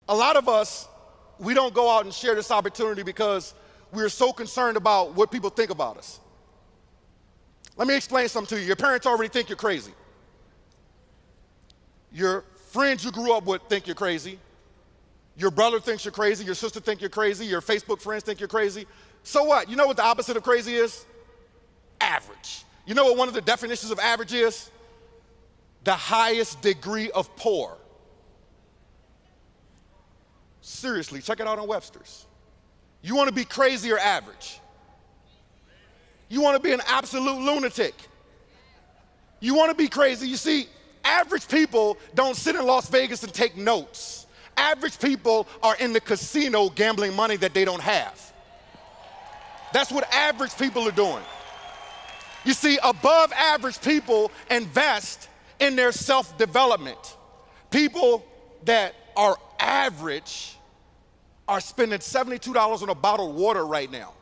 A lot of us, we don't go out and share this opportunity because we're so concerned about what people think about us. Let me explain something to you. Your parents already think you're crazy. Your friends you grew up with think you're crazy. Your brother thinks you're crazy. Your sister thinks you're crazy. Your Facebook friends think you're crazy. So what? You know what the opposite of crazy is? Average. You know what one of the definitions of average is? The highest degree of poor. Seriously, check it out on Webster's. You want to be crazy or average? You want to be an absolute lunatic? You want to be crazy? You see, average people don't sit in Las Vegas and take notes. Average people are in the casino gambling money that they don't have. That's what average people are doing. You see, above average people invest in their self-development. People that are average are spending $72 on a bottle of water right now.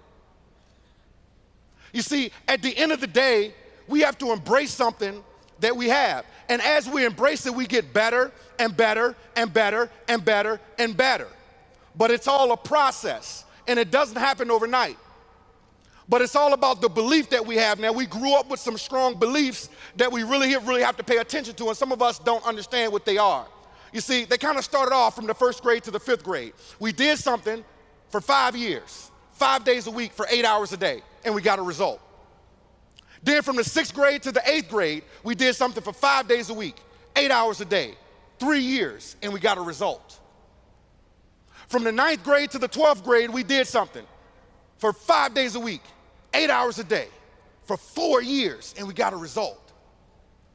You see, at the end of the day, we have to embrace something that we have. And as we embrace it, we get better and better and better and better and better. But it's all a process, and it doesn't happen overnight. But it's all about the belief that we have. Now, we grew up with some strong beliefs that we really have to pay attention to, and some of us don't understand what they are. You see, they kind of started off from the 1st grade to the 5th grade. We did something for 5 years, 5 days a week for 8 hours a day, and we got a result. Then from the 6th grade to the 8th grade, we did something for 5 days a week, 8 hours a day, 3 years, and we got a result. From the 9th grade to the 12th grade, we did something for 5 days a week, 8 hours a day, for 4 years, and we got a result.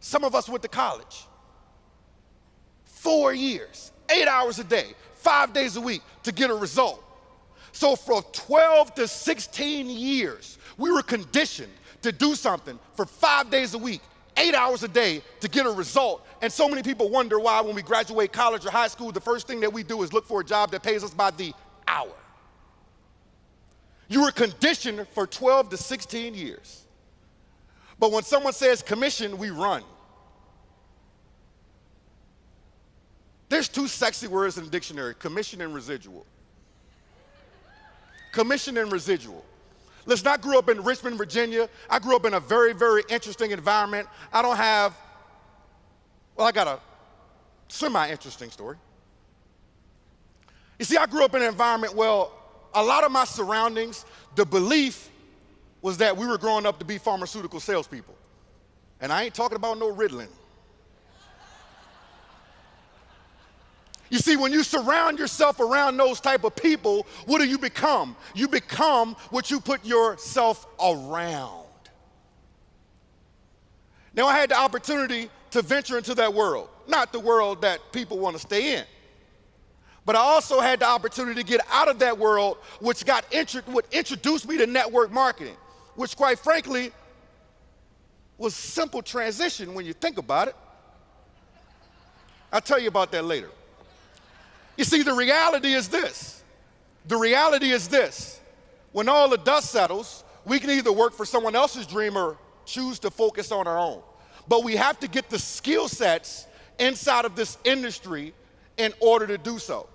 Some of us went to college. 4 years, 8 hours a day, 5 days a week to get a result. So for 12 to 16 years, we were conditioned to do something for 5 days a week, 8 hours a day to get a result. And so many people wonder why when we graduate college or high school, the first thing that we do is look for a job that pays us by the hour. You were conditioned for 12 to 16 years. But when someone says commission, we run. There's 2 sexy words in the dictionary, commission and residual. Commission and residual. Listen, I grew up in Richmond, Virginia. I grew up in a very, very interesting environment. I got a semi-interesting story. You see, I grew up in an environment where a lot of my surroundings, the belief was that we were growing up to be pharmaceutical salespeople. And I ain't talking about no Ritalin. You see, when you surround yourself around those type of people, what do you become? You become what you put yourself around. Now, I had the opportunity to venture into that world, not the world that people want to stay in. But I also had the opportunity to get out of that world, which introduced me to network marketing, which quite frankly was simple transition when you think about it. I'll tell you about that later. You see, the reality is this. The reality is this. When all the dust settles, we can either work for someone else's dream or choose to focus on our own. But we have to get the skill sets inside of this industry in order to do so.